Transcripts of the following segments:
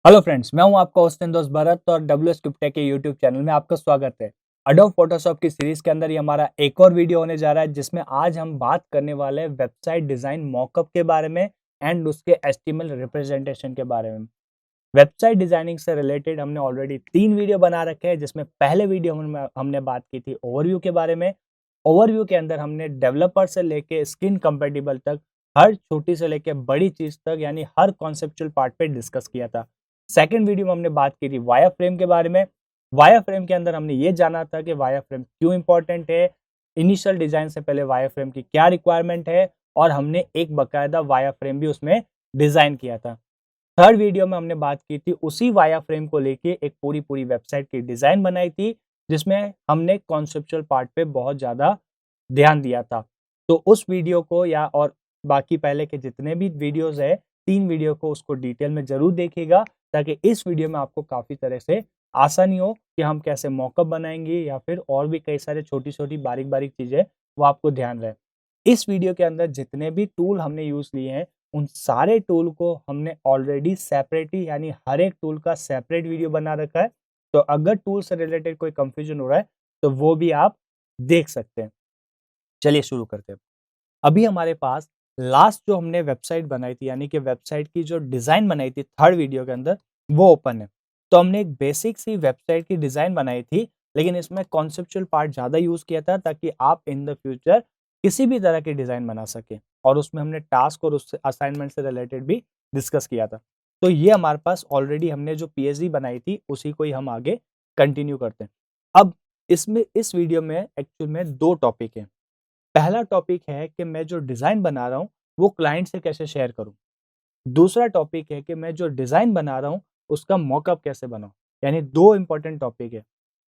Hello friends, मैं हूं आपका होस्ट एंड दोस्त भरत और डब्ल्यू स्क्रिप्ट टेक के यूट्यूब चैनल में आपका स्वागत है। एडोब फोटोशॉप की सीरीज के अंदर ये हमारा एक और वीडियो होने जा रहा है जिसमें आज हम बात करने वाले हैं वेबसाइट डिजाइन मॉकअप के बारे में एंड उसके एचटीएमएल रिप्रेजेंटेशन के बारे में। वेबसाइट डिजाइनिंग से रिलेटेड हमने ऑलरेडी 3 वीडियो बना रखे हैं जिसमें पहले वीडियो में हमने बात की थी ओवरव्यू के बारे में। ओवरव्यू के अंदर हमने डेवलपर से लेके स्किन कंपेटिबल तक हर छोटी से लेके बड़ी चीज तक यानी हर कॉन्सेप्चुअल पार्ट पे डिस्कस किया था। सेकंड वीडियो में हमने बात की थी वायर फ्रेम के बारे में। वायर फ्रेम के अंदर हमने ये जाना था कि वायर फ्रेम क्यों इंपॉर्टेंट है, इनिशियल डिजाइन से पहले वायर फ्रेम की क्या रिक्वायरमेंट है और हमने एक बकायदा वायर फ्रेम भी उसमें डिजाइन किया था। थर्ड वीडियो में हमने बात की थी उसी वायर फ्रेम को लेके एक पूरी पूरी वेबसाइट की डिजाइन बनाई थी जिसमें हमने कॉन्सेप्चुअल पार्ट पे बहुत ज्यादा ध्यान दिया था। तो उस वीडियो को या और बाकी पहले के जितने भी वीडियोस है 3 वीडियो को उसको डिटेल में जरूर देखिएगा ताकि इस वीडियो में आपको काफी तरह से आसानी हो कि हम कैसे मॉकअप बनाएंगे या फिर और भी कई सारे छोटी छोटी बारीक बारीक चीजें वो आपको ध्यान रहे। इस वीडियो के अंदर जितने भी टूल हमने यूज लिए हैं उन सारे टूल को हमने ऑलरेडी सेपरेटली यानी हर एक टूल का सेपरेट वीडियो बना रखा है। तो अगर टूल से रिलेटेड कोई कंफ्यूजन हो रहा है तो वो भी आप देख सकते हैं। चलिए शुरू करते हैं। अभी हमारे पास लास्ट जो हमने वेबसाइट बनाई थी यानी कि वेबसाइट की जो डिजाइन बनाई थी थर्ड वीडियो के अंदर वो ओपन है। तो हमने एक बेसिक सी वेबसाइट की डिजाइन बनाई थी लेकिन इसमें कॉन्सेप्चुअल पार्ट ज्यादा यूज किया था ताकि आप इन द फ्यूचर किसी भी तरह की डिजाइन बना सके और उसमें हमने टास्क और उससे असाइनमेंट से रिलेटेड भी डिस्कस किया था। तो ये हमारे पास ऑलरेडी हमने जो पीएचडी बनाई थी उसी को ही हम आगे कंटिन्यू करते हैं। अब इसमें इस वीडियो में एक्चुअल में 2 टॉपिक है। पहला टॉपिक है कि मैं जो डिज़ाइन बना रहा हूँ, वो क्लाइंट से कैसे शेयर करूँ। दूसरा टॉपिक है कि मैं जो डिज़ाइन बना रहा हूँ, उसका मॉकअप कैसे बनाऊँ। यानी 2 इम्पोर्टेंट टॉपिक है।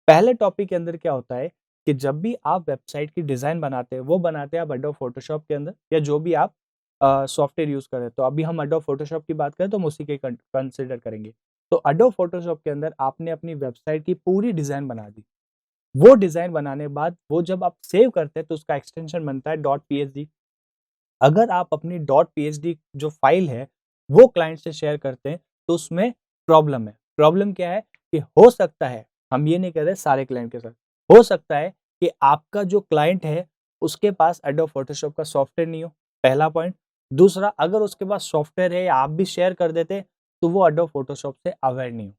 पहले टॉपिक के अंदर क्या होता है कि जब भी आप वेबसाइट की डिज़ाइन बनाते हैं, वो बनाते हैं आप एडोब फोटोशॉप के अंदर या जो भी आप सॉफ्टवेयर यूज़ करें। तो अभी हम एडोब फोटोशॉप की बात करें तो हम उसी के कंसिडर करेंगे। तो एडोब फोटोशॉप के अंदर आपने अपनी वेबसाइट की पूरी डिज़ाइन बना दी। वो डिज़ाइन बनाने के बाद वो जब आप सेव करते हैं तो उसका एक्सटेंशन बनता है डॉट पीएचडी। अगर आप अपनी डॉट पीएचडी जो फाइल है वो क्लाइंट से शेयर करते हैं तो उसमें प्रॉब्लम है। प्रॉब्लम क्या है कि हो सकता है, हम ये नहीं कह रहे सारे क्लाइंट के साथ, हो सकता है कि आपका जो क्लाइंट है उसके पास एडोब फोटोशॉप का सॉफ्टवेयर नहीं हो, पहला पॉइंट। दूसरा, अगर उसके पास सॉफ्टवेयर है या आप भी शेयर कर देते तो वो एडोब फोटोशॉप से अवेयर नहीं हो।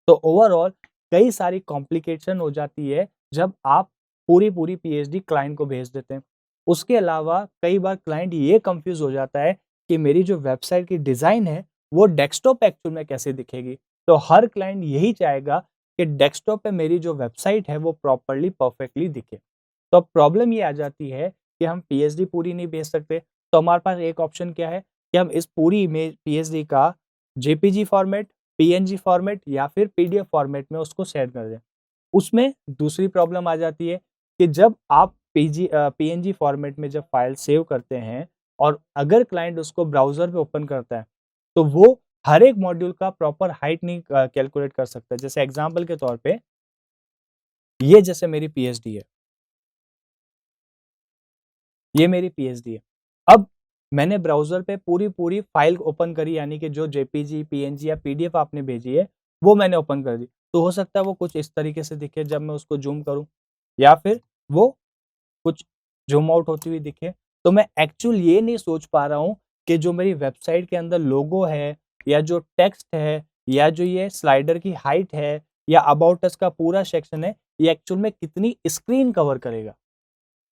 तो ओवरऑल कई सारी कॉम्प्लिकेशन हो जाती है जब आप पूरी पीएचडी क्लाइंट को भेज देते हैं। उसके अलावा कई बार क्लाइंट ये कंफ्यूज हो जाता है कि मेरी जो वेबसाइट की डिज़ाइन है वो डेस्कटॉप पे एक्चुअल में कैसे दिखेगी। तो हर क्लाइंट यही चाहेगा कि डेस्कटॉप पे मेरी जो वेबसाइट है वो प्रॉपर्ली परफेक्टली दिखे। तो अब प्रॉब्लम ये आ जाती है कि हम पीएचडी पूरी नहीं भेज सकते। तो हमारे पास एक ऑप्शन क्या है कि हम इस पूरी इमेज पीएचडी का जेपीजी फॉर्मेट, पीएनजी फॉर्मेट या फिर पीडीएफ फॉर्मेट में उसको सेंड कर दें। उसमें दूसरी प्रॉब्लम आ जाती है कि जब आप पीएनजी फॉर्मेट में जब फाइल सेव करते हैं और अगर क्लाइंट उसको ब्राउज़र पे ओपन करता है, तो वो हर एक मॉड्यूल का प्रॉपर हाइट नहीं कैलकुलेट कर सकता। जैसे एग्ज़ाम्पल के तौर पे ये जैसे मेरी पीएचडी है, ये मेरी पीएचडी है। अब मैंने ब्राउज़र पे पूरी फाइल ओपन करी यानी कि जो जेपीजी, पीएनजी या पीडीएफ आपने भेजी है, वो मैंने ओपन कर दी। तो हो सकता है वो कुछ इस तरीके से दिखे जब मैं उसको ज़ूम करूँ या फिर वो कुछ ज़ूम आउट होती हुई दिखे। तो मैं एक्चुअल ये नहीं सोच पा रहा हूँ कि जो मेरी वेबसाइट के अंदर लोगो है या जो टेक्स्ट है या जो ये स्लाइडर की हाइट है या अबाउट अस का पूरा सेक्शन है, ये एक्चुअल में कितनी स्क्रीन कवर करेगा।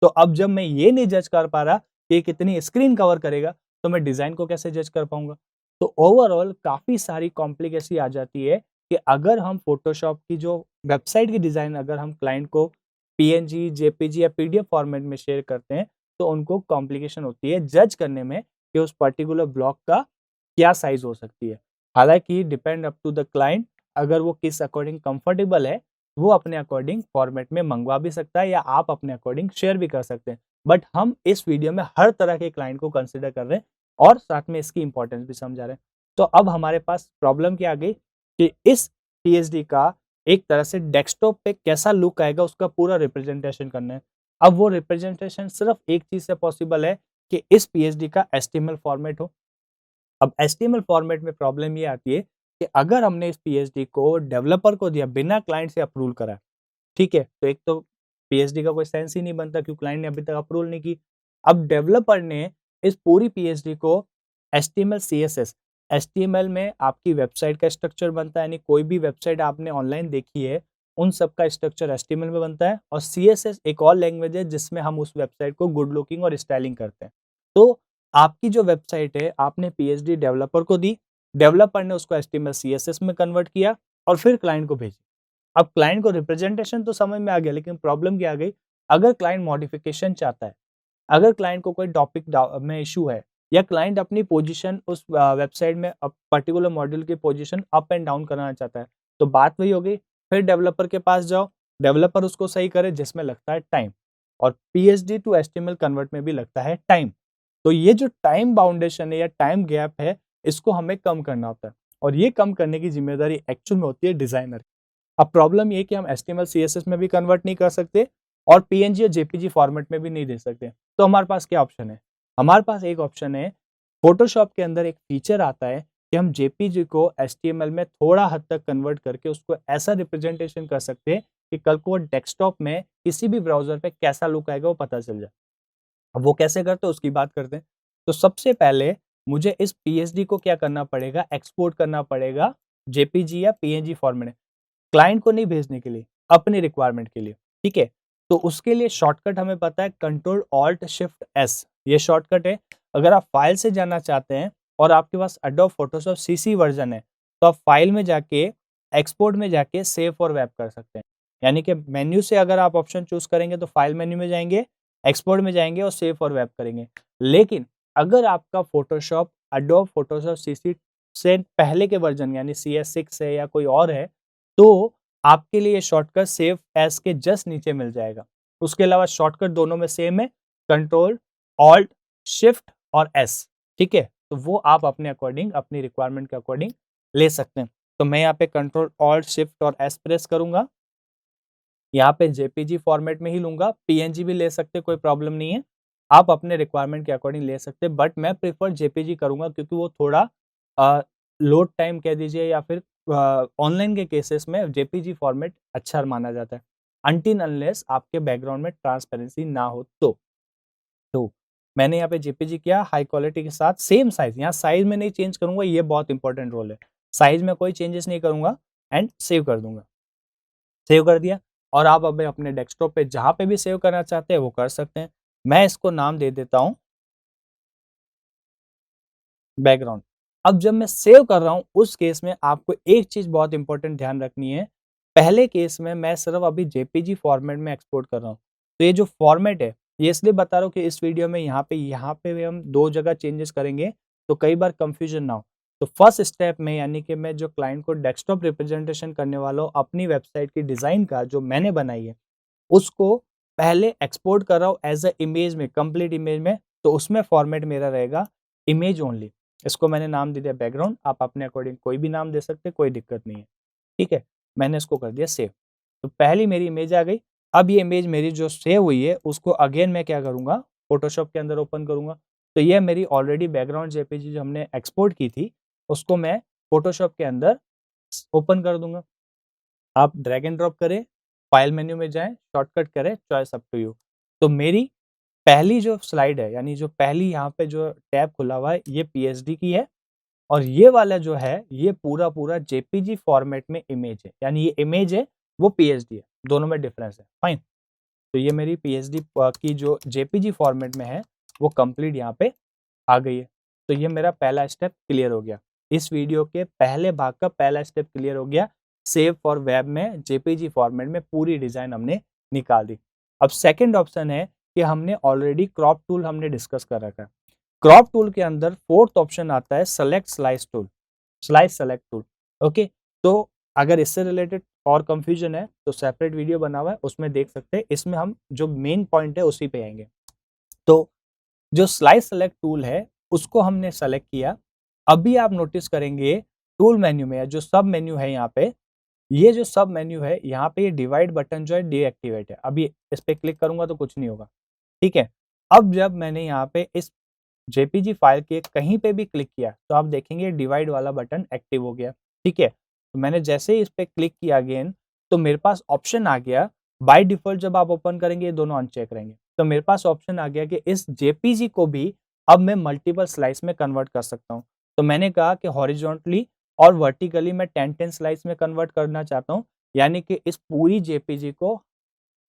तो अब जब मैं ये नहीं जज कर पा रहा कि ये कितनी स्क्रीन कवर करेगा, तो मैं डिज़ाइन को कैसे जज कर पाऊँगा? तो ओवरऑल काफ़ी सारी कॉम्प्लिकेसी आ जाती है कि अगर हम फ़ोटोशॉप की जो वेबसाइट की डिज़ाइन अगर हम क्लाइंट को पीएनजी, जेपीजी या पीडीएफ फॉर्मेट में शेयर करते हैं, तो उनको कॉम्प्लिकेशन होती है जज करने में कि उस पर्टिकुलर ब्लॉक का क्या साइज़ हो सकती है। हालाँकि depend up to the client, अगर वो किस अकॉर्डिंग कंफर्टेबल है, वो अपने अकॉर्डिंग फॉर्मेट में मंगवा भी सकता है या आप अपने अकॉर्डिंग शेयर भी कर सकते हैं। बट हम इस वीडियो में हर तरह के क्लाइंट को कंसीडर कर रहे हैं और साथ में इसकी इंपॉर्टेंस भी समझा रहे हैं। तो अब हमारे पास प्रॉब्लम क्या आ गई कि इस पीएचडी का एक तरह से डेस्कटॉप पे कैसा लुक आएगा उसका पूरा रिप्रेजेंटेशन करना है। अब वो रिप्रेजेंटेशन सिर्फ एक चीज़ से पॉसिबल है कि इस पीएचडी का एचटीएमएल फॉर्मेट हो। अब एचटीएमएल फॉर्मेट में प्रॉब्लम ये आती है कि अगर हमने इस पीएचडी को डेवलपर को दिया बिना क्लाइंट से अप्रूव कराए, ठीक है, तो एक तो पीएचडी का कोई सेंस ही नहीं बनता क्योंकि क्लाइंट ने अभी तक अप्रूवल नहीं की। अब डेवलपर ने इस पूरी पीएचडी को एचटीएमएल सीएसएस, एचटीएमएल में आपकी वेबसाइट का स्ट्रक्चर बनता है, यानी कोई भी वेबसाइट आपने ऑनलाइन देखी है उन सब का स्ट्रक्चर एचटीएमएल में बनता है, और सीएसएस एक और लैंग्वेज है जिसमें हम उस वेबसाइट को गुड लुकिंग और स्टाइलिंग करते हैं। तो आपकी जो वेबसाइट है आपने पीएचडी डेवलपर को दी, डेवलपर ने उसको एचटीएमएल सीएसएस में कन्वर्ट किया और फिर क्लाइंट को भेजी। अब क्लाइंट को रिप्रेजेंटेशन तो समझ में आ गया, लेकिन प्रॉब्लम क्या आ गई, अगर क्लाइंट मॉडिफिकेशन चाहता है, अगर क्लाइंट को कोई टॉपिक में इशू है, या क्लाइंट अपनी पोजीशन उस वेबसाइट में पर्टिकुलर मॉड्यूल की पोजीशन अप एंड डाउन कराना चाहता है, तो बात वही हो गई, फिर डेवलपर के पास जाओ, डेवलपर उसको सही करे, जिसमें लगता है टाइम, और पीएचडी टू एचटीएमएल कन्वर्ट में भी लगता है टाइम। तो ये जो टाइम बाउंडेशन है या टाइम गैप है, इसको हमें कम करना होता है, और ये कम करने की जिम्मेदारी एक्चुअल में होती है डिजाइनर। अब प्रॉब्लम ये है कि हम एचटीएमएल सीएसएस में भी कन्वर्ट नहीं कर सकते और पीएनजी या जेपीजी फॉर्मेट में भी नहीं दे सकते। तो हमारे पास क्या ऑप्शन है? हमारे पास एक ऑप्शन है, फोटोशॉप के अंदर एक फीचर आता है कि हम जेपीजी को एचटीएमएल में थोड़ा हद तक कन्वर्ट करके उसको ऐसा रिप्रेजेंटेशन कर सकते हैं कि कल को डेस्कटॉप में किसी भी ब्राउजर पे कैसा लुक आएगा वो पता चल जाए। अब वो कैसे करते हैं उसकी बात करते हैं। तो सबसे पहले मुझे इस पीएचडी को क्या करना पड़ेगा, एक्सपोर्ट करना पड़ेगा जेपीजी या पीएनजी फॉर्मेट में, क्लाइंट को नहीं भेजने के लिए, अपनी रिक्वायरमेंट के लिए, ठीक है। तो उसके लिए शॉर्टकट हमें पता है, कंट्रोल ऑल्ट शिफ्ट एस, ये शॉर्टकट है। अगर आप फाइल से जाना चाहते हैं और आपके पास एडोब फोटोशॉप सीसी वर्जन है, तो आप फाइल में जाके एक्सपोर्ट में जाके सेव फॉर वेब कर सकते हैं। यानी कि मेन्यू से अगर आप ऑप्शन चूज करेंगे तो फाइल मेन्यू में जाएंगे, एक्सपोर्ट में जाएंगे और सेव फॉर वेब करेंगे। लेकिन अगर आपका फोटोशॉप एडोब फोटोशॉप सीसी से पहले के वर्जन यानी CS6 है या कोई और है, तो आपके लिए शॉर्टकट सेव एज के जस्ट नीचे मिल जाएगा। उसके अलावा शॉर्टकट दोनों में सेम है, कंट्रोल ऑल्ट शिफ्ट और एस, ठीक है। तो वो आप अपने अकॉर्डिंग, अपनी रिक्वायरमेंट के अकॉर्डिंग ले सकते हैं। तो मैं यहाँ पे कंट्रोल ऑल्ट शिफ्ट और एस प्रेस करूंगा, यहाँ पे जेपीजी फॉर्मेट में ही लूंगा, पीएनजी भी ले सकते, कोई प्रॉब्लम नहीं है, आप अपने रिक्वायरमेंट के अकॉर्डिंग ले सकते, बट मैं प्रेफर जेपीजी करूंगा क्योंकि वो थोड़ा लोड टाइम कह दीजिए या फिर ऑनलाइन के केसेस में जेपीजी फॉर्मेट अच्छा माना जाता है, अनटिल अनलेस आपके बैकग्राउंड में ट्रांसपेरेंसी ना हो तो मैंने यहाँ पे जेपीजी किया हाई क्वालिटी के साथ, सेम साइज, यहाँ साइज में नहीं चेंज करूंगा, ये बहुत इंपॉर्टेंट रोल है, साइज में कोई चेंजेस नहीं करूंगा एंड सेव कर दूंगा। सेव कर दिया और आप अब अपने डेस्कटॉप पे जहां पे भी सेव करना चाहते हैं वो कर सकते हैं। मैं इसको नाम दे देता हूं बैकग्राउंड। अब जब मैं सेव कर रहा हूं उस केस में आपको एक चीज बहुत इंपॉर्टेंट ध्यान रखनी है, पहले केस में मैं सिर्फ अभी जेपीजी फॉर्मेट में एक्सपोर्ट कर रहा हूं, तो ये जो फॉर्मेट है ये इसलिए बता रहा हूं कि इस वीडियो में यहाँ पे भी हम दो जगह चेंजेस करेंगे तो कई बार कंफ्यूजन ना हो। तो फर्स्ट स्टेप में यानी कि मैं जो क्लाइंट को डेस्कटॉप रिप्रेजेंटेशन करने वाला हूं अपनी वेबसाइट की डिजाइन का जो मैंने बनाई है उसको पहले एक्सपोर्ट कर रहा हूँ एज अ इमेज में, कंप्लीट इमेज में, तो उसमें फॉर्मेट मेरा रहेगा इमेज ओनली। इसको मैंने नाम दे दिया बैकग्राउंड, आप अपने अकॉर्डिंग कोई भी नाम दे सकते, कोई दिक्कत नहीं है, ठीक है। मैंने इसको कर दिया सेव, तो पहली मेरी इमेज आ गई। अब ये इमेज मेरी जो सेव हुई है उसको अगेन मैं क्या करूंगा, फोटोशॉप के अंदर ओपन करूंगा। तो ये मेरी ऑलरेडी बैकग्राउंड जेपीजी जो हमने एक्सपोर्ट की थी उसको मैं फोटोशॉप के अंदर ओपन कर दूंगा। आप ड्रैग एंड ड्रॉप करें, फाइल मेन्यू में जाएं, शॉर्टकट करें, चॉइस अप टू यू। तो मेरी पहली जो स्लाइड है यानी जो पहली यहाँ पे जो टैब खुला हुआ है ये पीएचडी की है, और ये वाला जो है ये पूरा पूरा जेपीजी फॉर्मेट में इमेज है, यानी ये इमेज है वो पीएचडी है, दोनों में डिफरेंस है, फाइन। तो ये मेरी पीएचडी की जो जेपीजी फॉर्मेट में है वो कंप्लीट यहाँ पे आ गई है। तो ये मेरा पहला स्टेप क्लियर हो गया, इस वीडियो के पहले भाग का पहला स्टेप क्लियर हो गया। सेव फॉर वेब में जेपीजी फॉर्मेट में पूरी डिजाइन हमने निकाल दी। अब सेकंड ऑप्शन है कि हमने ऑलरेडी क्रॉप टूल हमने डिस्कस कर रखा है। क्रॉप टूल के अंदर फोर्थ ऑप्शन आता है select slice tool, slice select tool, okay. तो अगर इससे रिलेटेड और कंफ्यूजन है तो सेपरेट वीडियो बना हुआ है उसमें देख सकते हैं, इसमें हम जो मेन पॉइंट है उसी पे आएंगे। तो जो स्लाइस सेलेक्ट टूल है उसको हमने सेलेक्ट किया। अभी आप नोटिस करेंगे टूल मेन्यू में जो सब मेन्यू है यहाँ पे, ये जो सब मेन्यू है यहाँ पे ये डिवाइड बटन जो है डीएक्टिवेट है, अभी इस पे क्लिक करूंगा तो कुछ नहीं होगा, ठीक है। अब जब मैंने यहाँ पे इस जेपीजी फाइल के कहीं पे भी क्लिक किया तो आप देखेंगे डिवाइड वाला बटन एक्टिव हो गया, ठीक है। तो मैंने जैसे ही इस पे क्लिक किया अगेन, तो मेरे पास ऑप्शन आ गया। बाय डिफ़ॉल्ट जब आप ओपन करेंगे ये दोनों अनचेक रहेंगे। तो मेरे पास ऑप्शन आ गया कि इस जेपीजी को भी अब मैं मल्टीपल स्लाइस में कन्वर्ट कर सकता हूँ। तो मैंने कहा कि हॉरिज़ॉन्टली और वर्टिकली मैं 10-10 स्लाइस में कन्वर्ट करना चाहता हूँ, यानी कि इस पूरी जेपीजी को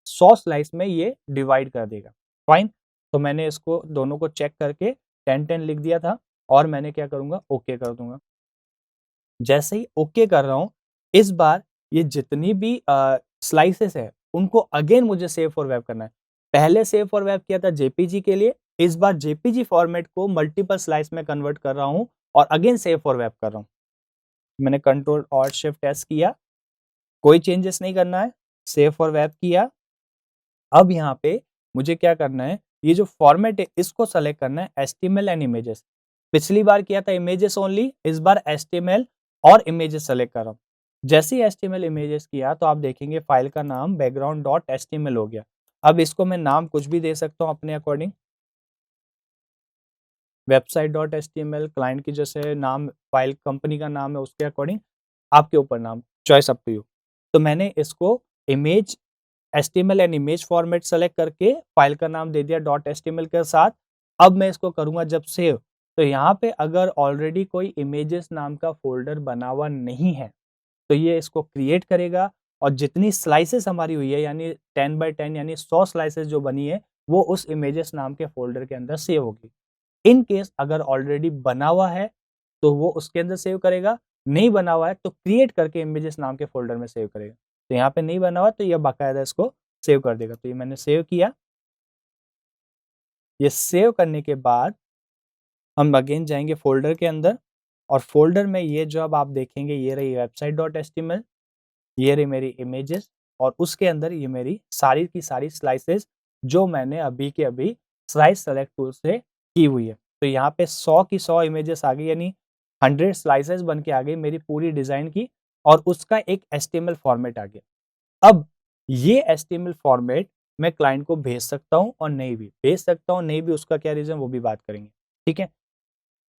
100 स्लाइस में ये डिवाइड कर देगा। फाइन। तो मैंने इसको दोनों को चेक करके 10-10 लिख दिया था और मैंने क्या करूँगा, ओके कर दूँगा। जैसे ही ओके कर रहा हूँ, इस बार ये जितनी भी स्लाइसेस है, उनको अगेन मुझे सेव फॉर वेब करना है। पहले सेव फॉर वेब किया था जेपीजी के लिए, इस बार जेपीजी फॉर्मेट को मल्टीपल स्लाइस में कन्वर्ट कर रहा हूँ और अगेन सेव फॉर वेब कर रहा हूँ। मैंने कंट्रोल ऑल्ट शिफ्ट एस किया, कोई चेंजेस नहीं करना है, सेव फॉर वेब किया। अब यहाँ पे मुझे क्या करना है, ये जो फॉर्मेट है इसको सेलेक्ट करना है, एचटीएमएल एंड इमेजेस। पिछली बार किया था इमेजेस ओनली, इस बार एचटीएमएल और इमेजेस सेलेक्ट कर रहा हूँ। जैसे ही एचटीएमएल इमेजेस किया तो आप देखेंगे फाइल का नाम बैकग्राउंड डॉट एचटीएमएल हो गया। अब इसको मैं नाम कुछ भी दे सकता हूँ अपने according, website dot HTML, client की जैसे नाम, फाइल कंपनी का नाम है उसके अकॉर्डिंग, आपके ऊपर नाम, चॉइस अप टू यू। तो मैंने इसको image HTML and image format select करके फाइल का नाम दे दिया डॉट एचटीएमएल के साथ। अब मैं इसको करूंगा जब सेव, तो यहाँ पे अगर ऑलरेडी कोई इमेजेस नाम का फोल्डर बना हुआ नहीं है, तो ये इसको क्रिएट करेगा और जितनी स्लाइसेस हमारी हुई है यानी 10 बाय 10 यानी 100 स्लाइसेस जो बनी है, वो उस इमेजेस नाम के फोल्डर के अंदर सेव होगी। इन केस अगर ऑलरेडी बना हुआ है, तो वो उसके अंदर सेव करेगा, नहीं बना हुआ है तो क्रिएट करके इमेजेस नाम के फोल्डर में सेव करेगा। तो यहाँ पे नहीं बना हुआ तो ये बाकायदा इसको सेव कर देगा। तो ये मैंने सेव किया। ये सेव करने के बाद हम अगेन जाएंगे फोल्डर के अंदर और फोल्डर में ये जो अब आप देखेंगे ये रही वेबसाइट डॉट एचटीएमएल, ये रही मेरी इमेजेस और उसके अंदर ये मेरी सारी की सारी स्लाइसेस जो मैंने अभी के अभी स्लाइस सेलेक्ट टूल से की हुई है। तो यहाँ पे 100 की 100 इमेजेस आ गई, यानी 100 स्लाइसेस बन के आ गई मेरी पूरी डिजाइन की और उसका एक एचटीएमएल फॉर्मेट आ गया। अब ये एचटीएमएल फॉर्मेट मैं क्लाइंट को भेज सकता हूँ और नहीं भी भेज सकता हूँ, नहीं भी उसका क्या रीजन वो भी बात करेंगे। ठीक है,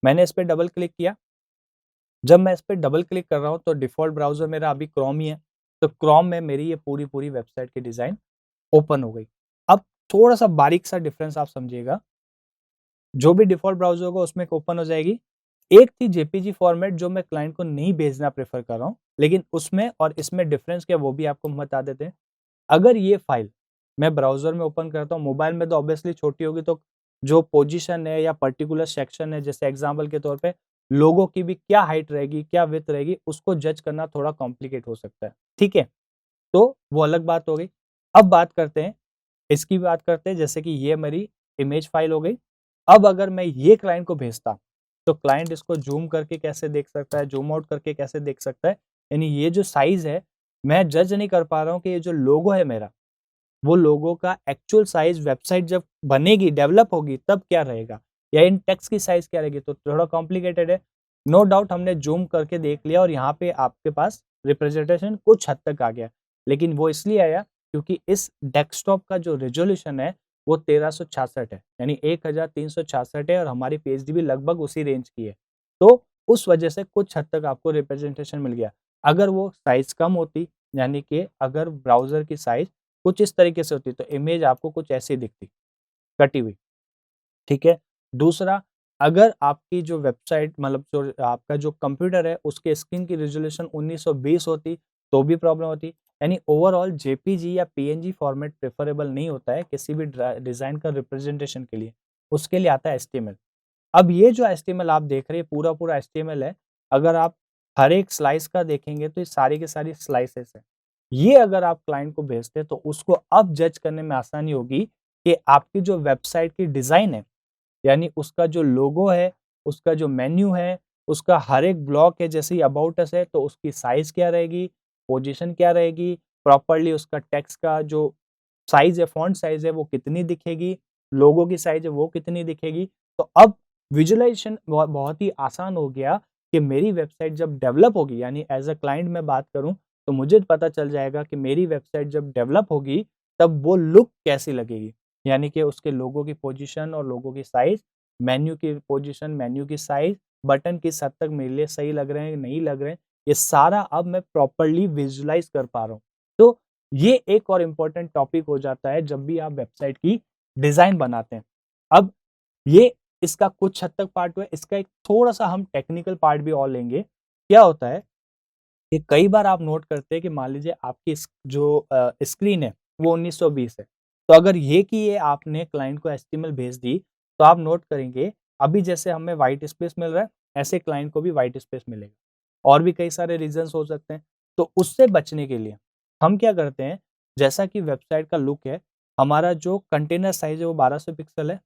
मैंने इस पे डबल क्लिक किया। जब मैं इस पे डबल क्लिक कर रहा हूँ तो डिफ़ॉल्ट ब्राउज़र मेरा अभी क्रोम ही है। तो क्रोम में मेरी ये पूरी वेबसाइट की डिज़ाइन ओपन हो गई। अब थोड़ा-सा बारीक-सा डिफ़रेंस आप समझिएगा। जो भी डिफ़ॉल्ट ब्राउज़र होगा उसमें एक ओपन हो जाएगी। एक थी जेपीजी फॉर्मेट जो मैं क्लाइंट को नहीं भेजना प्रेफ़र कर रहा हूँ, लेकिन उसमें और इसमें डिफ़रेंस क्या है वो भी आपको हम बता देते हैं। अगर ये फ़ाइल मैं ब्राउज़र में ओपन करता हूँ, मोबाइल में तो ऑब्वियसली छोटी होगी, तो जो पोज़ीशन है या पर्टिकुलर सेक्शन है, जैसे एग्ज़ाम्पल के तौर पे लोगो की भी क्या हाइट रहेगी, क्या विड्थ रहेगी, उसको जज करना थोड़ा कॉम्प्लिकेट हो सकता है। ठीक है? तो वो अलग बात हो गई। अब बात करते हैं, इसकी बात करते हैं, जैसे कि ये मेरी इमेज फ़ाइल हो गई। अब अगर मैं ये क्लाइंट को भेजता, तो क्लाइंट इसको ज़ूम करके कैसे देख सकता है, ज़ूम आउट करके कैसे देख सकता है? यानी ये जो साइज़ है, मैं जज नहीं कर पा रहा हूँ कि ये जो लोगो है मेरा, वो लोगो का एक्चुअल साइज़ वेबसाइट जब बनेगी, डेवलप होगी तब क्या रहेगा? या इन टेक्स्ट की साइज़ क्या रहेगी? तो थोड़ा कॉम्प्लिकेटेड है। नो डाउट हमने ज़ूम करके देख लिया और यहाँ पे आपके पास रिप्रेजेंटेशन कुछ हद तक आ गया। लेकिन वो इसलिए आया क्योंकि इस डेस्कटॉप का जो रिज़ॉल्यूशन है वो 1366 है, यानी 1366 है और हमारी पीएचडी भी लगभग उसी रेंज की है। तो उस वजह से कुछ हद तक आपको रिप्रेजेंटेशन मिल गया। अगर वो साइज़ कम होती, यानी कि अगर ब्राउज़र की साइज़ कुछ इस तरीके से होती तो इमेज आपको कुछ ऐसी दिखती, कटी हुई। ठीक है? दूसरा, अगर आपकी जो वेबसाइट मतलब जो आपका जो कंप्यूटर है उसके स्क्रीन की रिज़ॉल्यूशन 1920 होती तो भी प्रॉब्लम होती। यानी ओवरऑल जेपीजी या पीएनजी फॉर्मेट प्रेफरेबल नहीं होता है किसी भी डिज़ाइन का रिप्रेजेंटेशन के लिए। उसके लिए आता है एचटीएमएल। अब ये जो एचटीएमएल आप देख रहे हैं पूरा एचटीएमएल है। अगर आप हर एक स्लाइस का देखेंगे तो ये सारी की सारी स्लाइसेस हैं। ये अगर आप क्लाइंट को भेजते हैं तो उसको अब जज करने में आसानी होगी कि आपकी जो वेबसाइट की डिज़ाइन है, यानी उसका जो लोगो है, उसका जो मेन्यू है, उसका हर एक ब्लॉक है, जैसे ही अबाउट अस है तो उसकी साइज़ क्या रहेगी, पोजीशन क्या रहेगी, प्रॉपर्ली उसका टेक्स्ट का जो साइज़ है, फ़ॉन्ट साइज़ है वो कितनी दिखेगी, लोगो की साइज़ है वो कितनी दिखेगी। तो अब विजुअलाइज़ेशन बहुत ही आसान हो गया कि मेरी वेबसाइट जब डेवलप होगी, यानी एज़ अ क्लाइंट मैं बात करूँ तो मुझे पता चल जाएगा कि मेरी वेबसाइट जब डेवलप होगी तब वो लुक कैसी लगेगी। यानी कि उसके लोगो की पोजीशन और लोगो की साइज़, मेन्यू की पोजीशन, मेन्यू की साइज़, बटन किस हद तक मेरे लिए सही लग रहे हैं, नहीं लग रहे हैं, ये सारा अब मैं प्रॉपर्ली विजुअलाइज कर पा रहा हूँ। तो ये एक और इम्पोर्टेंट टॉपिक हो जाता है जब भी आप वेबसाइट की डिजाइन बनाते हैं। अब ये इसका कुछ हद तक पार्ट हुआ है, इसका एक थोड़ा-सा हम टेक्निकल पार्ट भी और लेंगे। क्या होता है कि कई बार आप नोट करते हैं कि मान लीजिए आपकी स्क्रीन है वो 1920 है। तो अगर ये कि ये आपने क्लाइंट को एचटीएमएल भेज दी, तो आप नोट करेंगे अभी जैसे हमें व्हाइट स्पेस मिल रहा है, ऐसे क्लाइंट को भी व्हाइट स्पेस मिलेगा। और भी कई सारे रीज़न्स हो सकते हैं। तो उससे बचने के लिए हम क्या करते हैं, जैसा कि वेबसाइट का लुक है, हमारा जो कंटेनर साइज़ है वो 1200 पिक्सल है,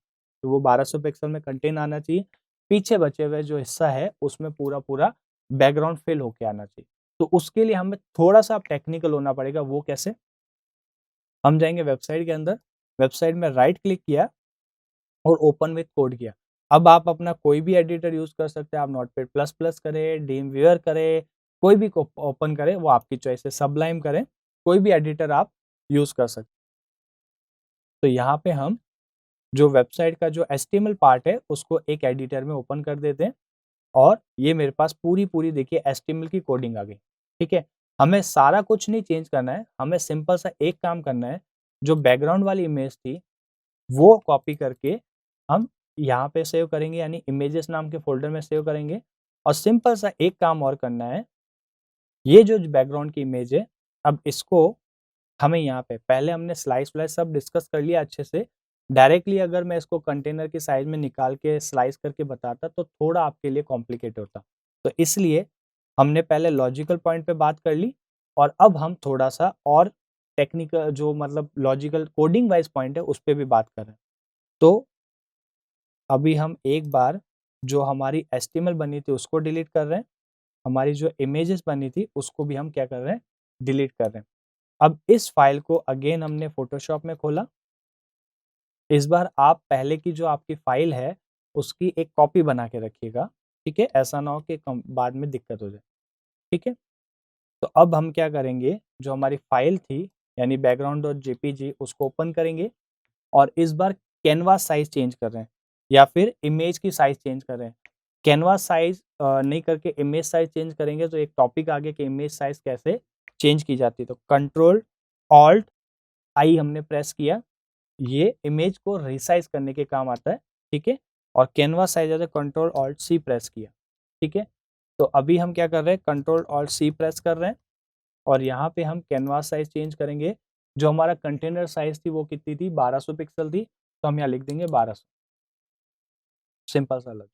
तो वो 1200 पिक्सल में कंटेन आना चाहिए। पीछे बचे हुए जो हिस्सा है उसमें पूरा-पूरा बैकग्राउंड फिल होके आना चाहिए। तो उसके लिए हमें थोड़ा-सा टेक्निकल होना पड़ेगा, वो कैसे? हम जाएँगे वेबसाइट के अंदर, वेबसाइट में राइट क्लिक किया और ओपन विथ कोड किया। अब आप अपना कोई भी एडिटर यूज़ कर सकते हैं, आप नोटपैड प्लस प्लस करें, ड्रीमवीवर करें, कोई भी को ओपन करें, वो आपकी चॉइस है, सबलाइम करें, कोई भी एडिटर आप यूज़ कर सकते हैं। तो यहाँ पे हम जो वेबसाइट का जो एचटीएमएल पार्ट है, उसको एक एडिटर में ओपन कर देते हैं और ये मेरे पास पूरी-पूरी देखिए एचटीएमएल की कोडिंग आ गई, ठीक है? हमें सारा कुछ नहीं चेंज करना है, हमें सिंपल सा एक काम करना है, जो बैकग्राउंड वाली इमेज थी, वो कॉपी करके हम यहाँ पे सेव करेंगे यानी इमेजेस नाम के फ़ोल्डर में सेव करेंगे और सिंपल सा एक काम और करना है, ये जो बैकग्राउंड की इमेज है, अब इसको हमें यहाँ पे पहले हमने स्लाइस-व्लाइस सब डिस्कस कर लिया अच्छे से। डायरेक्टली अगर मैं इसको कंटेनर के साइज़ में निकाल के स्लाइस करके बताता तो थोड़ा आपके लिए कॉम्प्लिकेट होता। तो इसलिए हमने पहले लॉजिकल पॉइंट पे बात कर ली और अब हम थोड़ा-सा और टेक्निकल जो मतलब लॉजिकल कोडिंग वाइज़ पॉइंट है उस पे भी बात कर रहे हैं। तो अभी हम एक बार जो हमारी एचटीएमएल बनी थी उसको डिलीट कर रहे हैं। हमारी जो इमेजेस बनी थी उसको भी हम क्या कर रहे हैं? डिलीट कर रहे हैं। अब इस फाइल को अगेन हमने फ़ोटोशॉप में खोला। इस बार आप पहले की जो आपकी फाइल है, उसकी एक कॉपी बना के रखिएगा, ठीक है? ऐसा ना हो कि कम बाद में दिक्कत हो जाए, ठीक है? तो अब हम क्या करेंगे, जो हमारी फाइल थी, यानी बैकग्राउंड.जेपीजी उसको ओपन करेंगे और इस बार कैनवास साइज़ चेंज कर रहे हैं या फिर इमेज की साइज़ चेंज कर रहे हैं। कैनवास साइज़ नहीं करके इमेज साइज़ चेंज करेंगे तो एक टॉपिक आ गया कि इमेज साइज़ कैसे चेंज की जाती है। तो कंट्रोल ऑल्ट आई हमने प्रेस किया, ये इमेज को रिसाइज़ करने के काम आता है, ठीक है? और कैनवास साइज़ आता है कंट्रोल ऑल्ट सी प्रेस किया, ठीक है? तो अभी हम क्या कर रहे हैं कंट्रोल ऑल्ट सी प्रेस कर रहे हैं और यहाँ पे हम कैनवास साइज़ चेंज करेंगे। जो हमारा कंटेनर साइज़ थी वो कितनी थी? 1200 पिक्सल थी, तो हम यहाँ लिख देंगे 1200, सिंपल सा लॉजिक,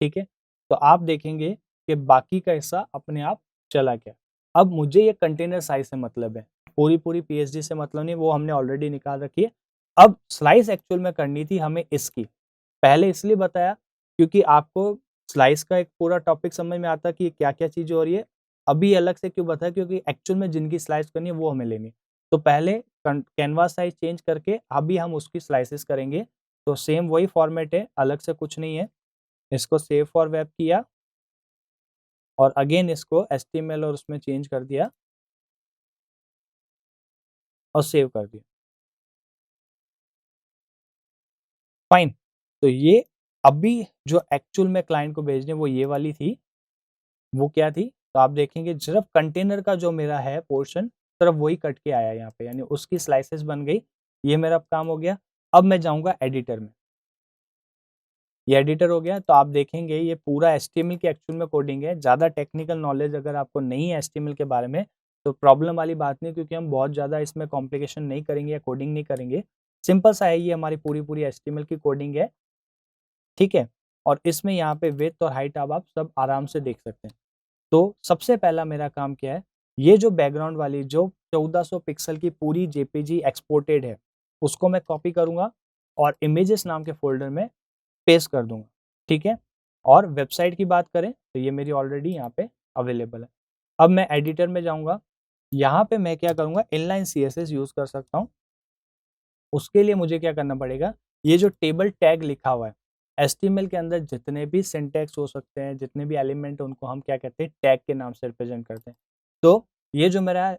ठीक है? तो आप देखेंगे कि बाकी का हिस्सा अपने आप चला गया। अब मुझे ये कंटेनर साइज़ से मतलब है, पूरी-पूरी पीएचडी से मतलब नहीं, वो हमने ऑलरेडी निकाल रखी है। अब स्लाइस एक्चुअल में करनी थी हमें इसकी। पहले इसलिए बताया क्योंकि आपको स्लाइस का एक पूरा टॉपिक समझ में आता है कि क्या-क्या चीज़ें हो रही है। अभी अलग से क्यों बताया क्योंकि एक्चुअल में जिनकी स्लाइस करनी है वो हमें लेनी है। तो पहले कैनवास साइज़ चेंज करके अभी हम उसकी स्लाइसेस करेंगे। तो सेम वही फॉर्मेट है, अलग से कुछ नहीं है। इसको सेव फॉर वेब किया और अगेन इसको एचटीएमएल और उसमें चेंज कर दिया और सेव कर दिया। फाइन। तो ये अभी जो एक्चुअल में क्लाइंट को भेजनी है वो ये वाली थी। वो क्या थी? तो आप देखेंगे सिर्फ़ कंटेनर का जो मेरा है पोर्शन सिर्फ़ वही कट के आया है यहाँ पे, यानी उसकी स्लाइसेस बन गई। ये मेरा काम हो गया। अब मैं जाऊँगा एडिटर में। ये एडिटर हो गया तो आप देखेंगे ये पूरा एचटीएमएल की एक्चुअल में कोडिंग है। ज़्यादा टेक्निकल नॉलेज अगर आपको नहीं है एचटीएमएल के बारे में तो प्रॉब्लम वाली बात नहीं, क्योंकि हम बहुत ज़्यादा इसमें कॉम्प्लिकेशन नहीं करेंगे या कोडिंग नहीं करेंगे। सिंपल सा है, ये हमारी पूरी-पूरी एचटीएमएल की कोडिंग है, ठीक है? और इसमें यहाँ पे विड्थ और हाइट अब आप सब आराम से देख सकते हैं। तो सबसे पहला मेरा काम क्या है, ये जो बैकग्राउंड वाली जो 1400 पिक्सल की पूरी जेपीजी एक्सपोर्टेड है, उसको मैं कॉपी करूँगा और इमेजेस नाम के फ़ोल्डर में पेस्ट कर दूँगा, ठीक है? और वेबसाइट की बात करें तो ये मेरी ऑलरेडी यहाँ पे अवेलेबल है। अब मैं एडिटर में जाऊँगा, यहाँ पे मैं क्या करूँगा इनलाइन सीएसएस यूज़ कर सकता हूँ। उसके लिए मुझे क्या करना पड़ेगा, ये जो टेबल टैग लिखा हुआ है, एचटीएमएल के अंदर जितने भी सिंटैक्स हो सकते हैं, जितने भी एलिमेंट हैं, उनको हम क्या कहते हैं, टैग के नाम से रिप्रेजेंट करते हैं। तो ये जो मेरा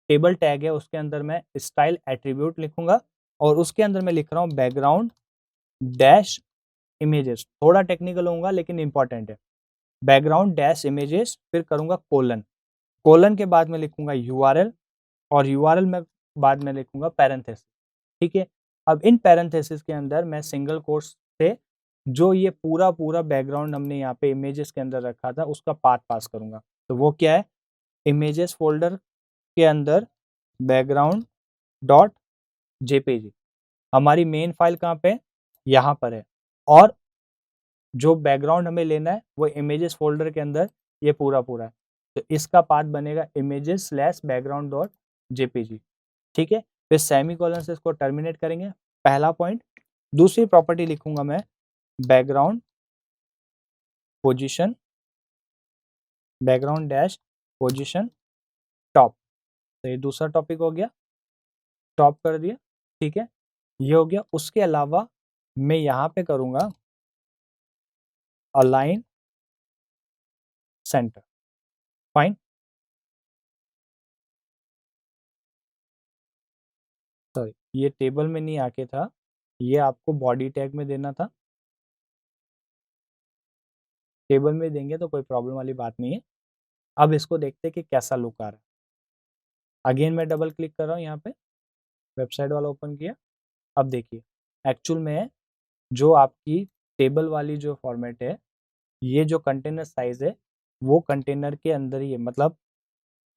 टेबल टैग है, उसके अंदर मैं स्टाइल एट्रीब्यूट लिखूँगा और उसके अंदर मैं लिख रहा हूँ बैकग्राउंड डैश इमेजेस। थोड़ा टेक्निकल होऊँगा लेकिन इम्पोर्टेंट है। बैकग्राउंड डैश इमेजेस फिर करूँगा कोलन, कोलन के बाद में लिखूंगा यूआरएल, और यूआरएल में बाद में लिखूंगा पैरेंथेसिस। ठीक है, अब इन पैरेंथेसिस के अंदर मैं सिंगल कोट्स से जो ये पूरा पूरा बैकग्राउंड हमने यहाँ पे इमेजेस के अंदर रखा था उसका पाथ पास करूंगा। तो वो क्या है, इमेजेस फोल्डर के अंदर बैकग्राउंड डॉट जेपीजी, हमारी मेन फाइल कहाँ पे, यहाँ पर है, और जो बैकग्राउंड हमें लेना है वो इमेजेस फोल्डर के अंदर ये पूरा पूरा है। तो इसका पाथ बनेगा images slash background dot JPG. ठीक है, फिर सेमीकोलन से इसको टर्मिनेट करेंगे, पहला पॉइंट। दूसरी प्रॉपर्टी लिखूंगा मैं background position, background dash position top. तो ये दूसरा टॉपिक हो गया, टॉप कर दिया। ठीक है, ये हो गया। उसके अलावा मैं यहाँ पे करूंगा अलाइन सेंटर। फाइन, सॉरी ये टेबल में नहीं आके था, ये आपको बॉडी टैग में देना था। टेबल में देंगे तो कोई प्रॉब्लम वाली बात नहीं है। अब इसको देखते हैं कि कैसा लुक आ रहा है। अगेन मैं डबल क्लिक कर रहा हूँ यहाँ पे, वेबसाइट वाला ओपन किया। अब देखिए एक्चुअल में जो आपकी टेबल वाली जो फॉर्मेट है, ये जो कंटेनर साइज है वो कंटेनर के अंदर ही है। मतलब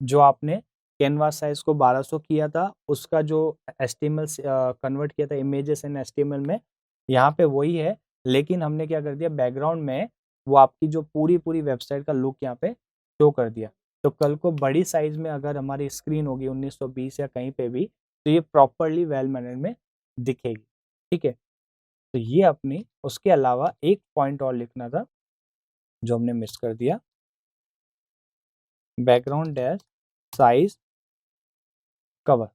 जो आपने कैनवास साइज को 1200 किया था, उसका जो एचटीएमएल कन्वर्ट किया था इमेजेस एंड एचटीएमएल में, यहाँ पे वही है। लेकिन हमने क्या कर दिया, बैकग्राउंड में वो आपकी जो पूरी पूरी वेबसाइट का लुक यहाँ पे शो कर दिया। तो कल को बड़ी साइज में अगर हमारी स्क्रीन होगी 1920 या कहीं पे भी, तो ये प्रॉपरली वेल मैनर्ड में दिखेगी। ठीक है, तो ये अपनी, उसके अलावा एक पॉइंट और लिखना था जो हमने मिस कर दिया, बैकग्राउंड डैश साइज कवर।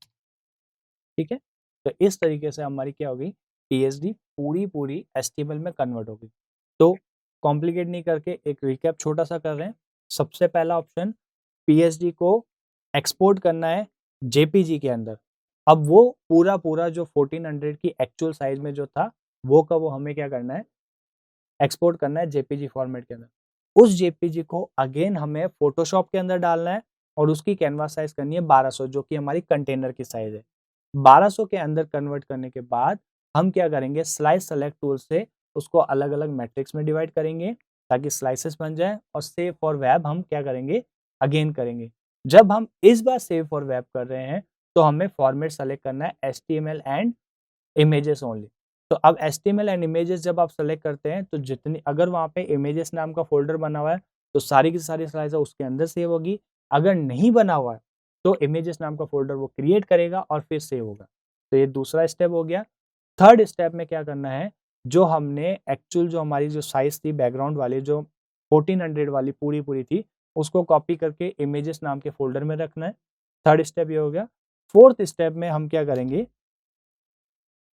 ठीक है, तो इस तरीके से हमारी क्या होगी, पीएचडी पूरी पूरी एचटीएमएल में कन्वर्ट होगी। तो कॉम्प्लिकेट नहीं करके एक रिकैप छोटा सा कर रहे हैं। सबसे पहला ऑप्शन, पीएचडी को एक्सपोर्ट करना है जेपीजी के अंदर। अब वो पूरा पूरा जो 1400 की एक्चुअल साइज में जो था वो का वो हमें क्या करना है, एक्सपोर्ट करना है जेपीजी फॉर्मेट के अंदर। उस जेपीजी को अगेन हमें फोटोशॉप के अंदर डालना है और उसकी कैनवास साइज करनी है 1200, जो कि हमारी कंटेनर की साइज है। 1200 के अंदर कन्वर्ट करने के बाद हम क्या करेंगे, स्लाइस सेलेक्ट टूल से उसको अलग अलग मैट्रिक्स में डिवाइड करेंगे ताकि स्लाइसेस बन जाए, और सेव फॉर वेब हम क्या करेंगे, अगेन करेंगे। जब हम इस बार सेव फॉर वेब कर रहे हैं तो हमें फॉर्मेट सेलेक्ट करना है HTML एंड इमेजेस ओनली। तो अब HTML एंड इमेजेस जब आप सेलेक्ट करते हैं तो जितनी, अगर वहां पे इमेजेस नाम का फोल्डर बना हुआ है तो सारी की सारी स्लाइड्स उसके अंदर सेव होगी। अगर नहीं बना हुआ है तो इमेजेस नाम का फोल्डर वो क्रिएट करेगा और फिर सेव होगा। तो ये दूसरा स्टेप हो गया। थर्ड स्टेप में क्या करना है, जो हमने एक्चुअल जो हमारी जो साइज थी बैकग्राउंड वाली जो 1400 वाली पूरी पूरी थी, उसको कॉपी करके इमेजेस नाम के फोल्डर में रखना है। थर्ड स्टेप ये हो गया। फोर्थ स्टेप में हम क्या करेंगे,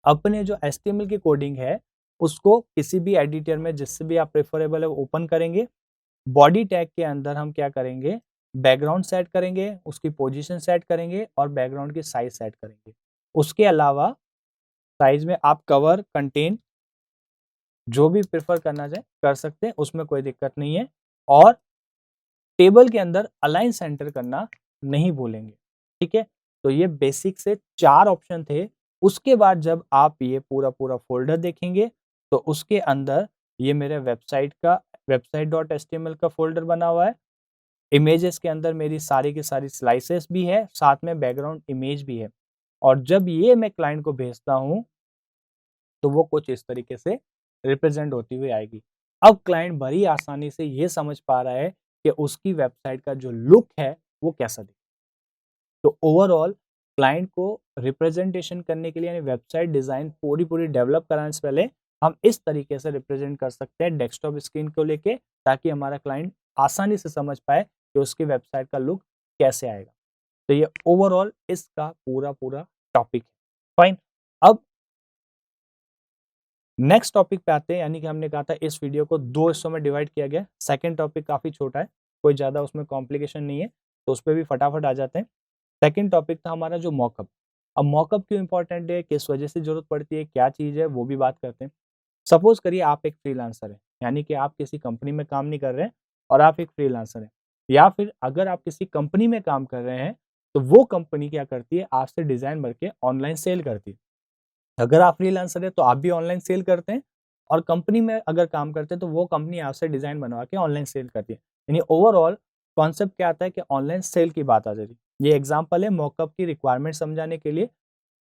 अपने जो HTML की कोडिंग है उसको किसी भी एडिटर में जिससे भी आप प्रेफरेबल है ओपन करेंगे। बॉडी टैग के अंदर हम क्या करेंगे, बैकग्राउंड सेट करेंगे, उसकी पोजीशन सेट करेंगे और बैकग्राउंड की साइज सेट करेंगे। उसके अलावा साइज में आप कवर, कंटेन जो भी प्रेफर करना चाहे कर सकते हैं, उसमें कोई दिक्कत नहीं है। और टेबल के अंदर अलाइन सेंटर करना नहीं भूलेंगे। ठीक है, तो ये बेसिक से 4 ऑप्शन थे। उसके बाद जब आप ये पूरा पूरा फोल्डर देखेंगे तो उसके अंदर ये मेरे वेबसाइट का website.html का फोल्डर बना हुआ है। इमेजेस के अंदर मेरी सारी की सारी स्लाइसेस भी है, साथ में बैकग्राउंड इमेज भी है। और जब ये मैं क्लाइंट को भेजता हूं तो वो कुछ इस तरीके से रिप्रेजेंट होती हुई आएगी। अब क्लाइंट बड़ी आसानी से ये समझ पा रहा है कि उसकी वेबसाइट का जो लुक है वो कैसा दिखे। तो ओवरऑल क्लाइंट को रिप्रेजेंटेशन करने के लिए, यानी वेबसाइट डिजाइन पूरी पूरी डेवलप कराने से पहले हम इस तरीके से रिप्रेजेंट कर सकते हैं डेस्कटॉप स्क्रीन को लेके, ताकि हमारा क्लाइंट आसानी से समझ पाए कि उसकी वेबसाइट का लुक कैसे आएगा। तो ये ओवरऑल इसका पूरा पूरा टॉपिक है। फाइन, अब नेक्स्ट टॉपिक पे आते हैं। यानी कि हमने कहा था इस वीडियो को 2 हिस्सों में डिवाइड किया गया। सेकंड टॉपिक काफी छोटा है, कोई ज्यादा उसमें कॉम्प्लिकेशन नहीं है, तो उस पर भी फटाफट आ जाते हैं। सेकंड टॉपिक था हमारा जो मॉकअप। अब मॉकअप क्यों इंपॉर्टेंट है, किस वजह से जरूरत पड़ती है, क्या चीज है, वो भी बात करते हैं। सपोज करिए आप एक फ्रीलांसर है, यानी कि आप किसी कंपनी में काम नहीं कर रहे हैं और आप एक फ्रीलांसर हैं। या फिर अगर आप किसी कंपनी में काम कर रहे हैं तो वो कंपनी क्या करती है, आपसे डिजाइन भर के ऑनलाइन सेल करती है। अगर आप फ्रीलांसर है तो आप भी ऑनलाइन सेल करते हैं, और कंपनी में अगर काम करते हैं तो वो कंपनी आपसे डिजाइन बनवा के ऑनलाइन सेल करती है। यानी ओवरऑल कॉन्सेप्ट क्या आता है कि ऑनलाइन सेल की बात आ जाती है। ये एग्जांपल है मॉकअप की रिक्वायरमेंट समझाने के लिए।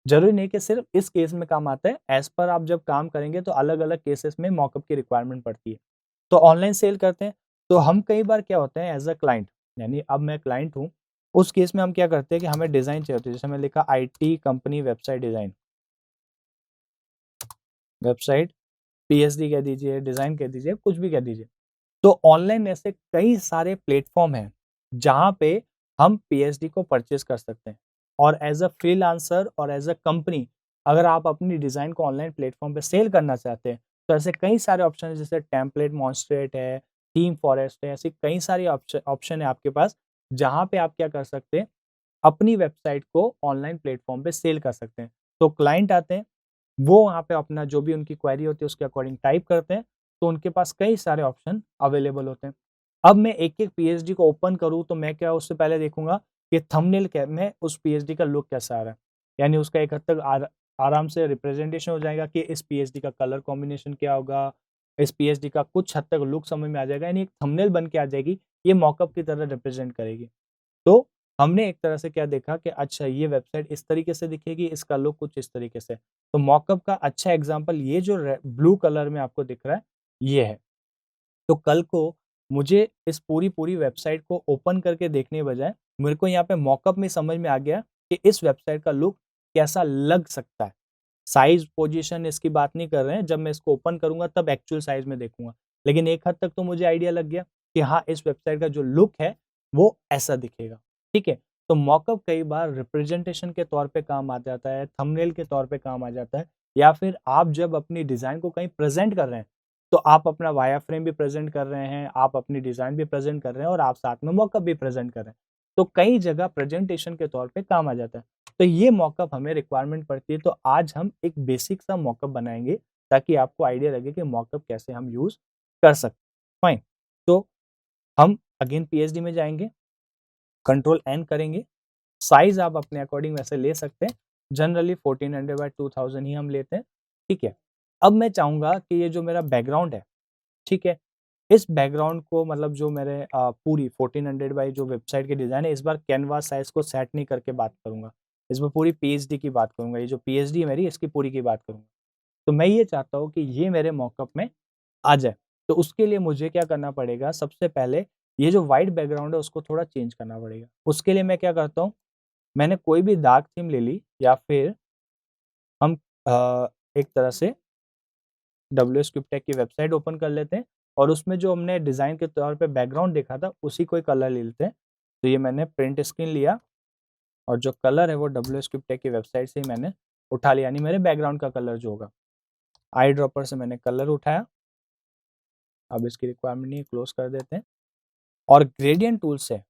जरूरी नहीं कि सिर्फ इस केस में काम आता है, एज पर आप जब काम करेंगे तो अलग अलग केसेस में मॉकअप की रिक्वायरमेंट पड़ती है। तो ऑनलाइन सेल करते हैं, तो हम कई बार क्या होते हैं एज अ क्लाइंट, यानी अब मैं क्लाइंट हूँ, उस केस में हम क्या करते हैं कि हमें डिजाइन चाहिए होती है। जैसे मैं लिखा IT company website design, website PhD कह दीजिए, डिजाइन कह दीजिए, कुछ भी कह दीजिए। तो ऑनलाइन ऐसे कई सारे प्लेटफॉर्म हैं जहां पे हम पीएचडी को परचेज कर सकते हैं, और एज अ फ्रीलांसर और एज अ कंपनी अगर आप अपनी डिजाइन को ऑनलाइन प्लेटफॉर्म पे सेल करना चाहते हैं तो ऐसे कई सारे ऑप्शन है, जैसे टेम्पलेट मॉन्स्ट्रेट है, थीम फॉरेस्ट है, ऐसी कई सारी ऑप्शन है आपके पास जहां पे आप क्या कर सकते हैं, अपनी वेबसाइट को ऑनलाइन प्लेटफॉर्म पे सेल कर सकते हैं। तो क्लाइंट आते हैं, वो वहाँ पे अपना जो भी उनकी क्वेरी होती है उसके अकॉर्डिंग टाइप करते हैं, तो उनके पास कई सारे ऑप्शन अवेलेबल होते हैं। अब मैं एक-एक पीएचडी को ओपन करूँ तो मैं क्या उससे पहले देखूँगा कि थंबनेल क्या में उस पीएचडी का लुक कैसा आ रहा है। यानी उसका एक हद तक आराम से रिप्रेजेंटेशन हो जाएगा कि इस पीएचडी का कलर कॉम्बिनेशन क्या होगा, इस पीएचडी का कुछ हद तक लुक समझ में आ जाएगा, यानी एक थंबनेल बन के आ जाएगी, ये मॉकअप की तरह रिप्रेजेंट करेगी। तो हमने एक तरह से क्या देखा कि अच्छा ये वेबसाइट इस तरीके से दिखेगी, इसका लुक कुछ इस तरीके से। तो मॉकअप का अच्छा एग्जांपल ये जो ब्लू कलर में आपको दिख रहा है, ये है। तो कल को मुझे इस पूरी वेबसाइट को ओपन करके देखने बजाय मेरे को यहाँ पे मॉकअप में समझ में आ गया कि इस वेबसाइट का लुक कैसा लग सकता है। साइज़, पोज़ीशन इसकी बात नहीं कर रहे हैं, जब मैं इसको ओपन करूँगा तब एक्चुअल साइज़ में देखूँगा। लेकिन एक हद तक तो मुझे आइडिया लग गया कि हाँ, इस वेबसाइट का जो लुक है, वो ऐसा दिखेगा, ठीक है? तो मॉकअप कई बार रिप्रेजेंटेशन के तौर पे काम आ जाता है, थंबनेल के तौर पे काम आ जाता है, या फिर आप जब अपनी डिज़ाइन को कहीं प्रेज़ेंट कर रहे हैं, तो आप अपना वायरफ्रेम भी प्रेज़ेंट कर रहे हैं, आप अपनी डिज़ाइन भी प्रेज़ेंट कर रहे हैं और आप साथ में मॉकअप भी प्रेज़ेंट कर रहे हैं। तो कई जगह प्रेज़ेंटेशन के तौर पे काम आ जाता है। तो ये मॉकअप हमें रिक्वायरमेंट पड़ती है, तो आज हम एक बेसिक सा मॉकअप बनाएँगे ताकि आपको आइडिया लगे कि मॉकअप कैसे हम यूज़ कर सकते हैं। फाइन। तो हम अगेन पीएचडी में जाएँगे, कंट्रोल एन करेंगे, साइज़ आप अपने अकॉर्डिंग वैसे ले सकते हैं। जनरली 1400 बाय 2000 ही हम लेते हैं, ठीक है? अब मैं चाहूँगा कि ये जो मेरा बैकग्राउंड है, ठीक है? इस बैकग्राउंड को मतलब जो मेरे पूरी 1400 बाय जो वेबसाइट की डिज़ाइन है, इस बार कैनवास साइज़ को सेट नहीं करके बात करूँगा। इस बार पूरी पीएचडी की बात करूँगा, ये जो पीएचडी है मेरी इसकी पूरी की बात करूँगा। तो मैं ये चाहता हूँ कि ये मेरे मॉकअप में आ जाए। तो उसके लिए मुझे क्या करना पड़ेगा, सबसे पहले ये जो व्हाइट बैकग्राउंड है उसको थोड़ा चेंज करना पड़ेगा। उसके लिए मैं क्या करता हूँ, मैंने कोई भी डार्क थीम ले ली, या फिर हम एक तरह से WSCryptech की वेबसाइट ओपन कर लेते हैं और उसमें जो हमने डिज़ाइन के तौर पे बैकग्राउंड देखा था, उसी कोई कलर ले लेते हैं। तो ये मैंने प्रिंट स्क्रीन लिया और जो कलर है वो WSCryptech की वेबसाइट से ही मैंने उठा लिया, यानी मेरे बैकग्राउंड का कलर जो होगा। आई ड्रॉपर से मैंने कलर उठाया, अब इसकी रिक्वायरमेंट नहीं है, क्लोज़ कर देते हैं। और ग्रेडिएंट टूल से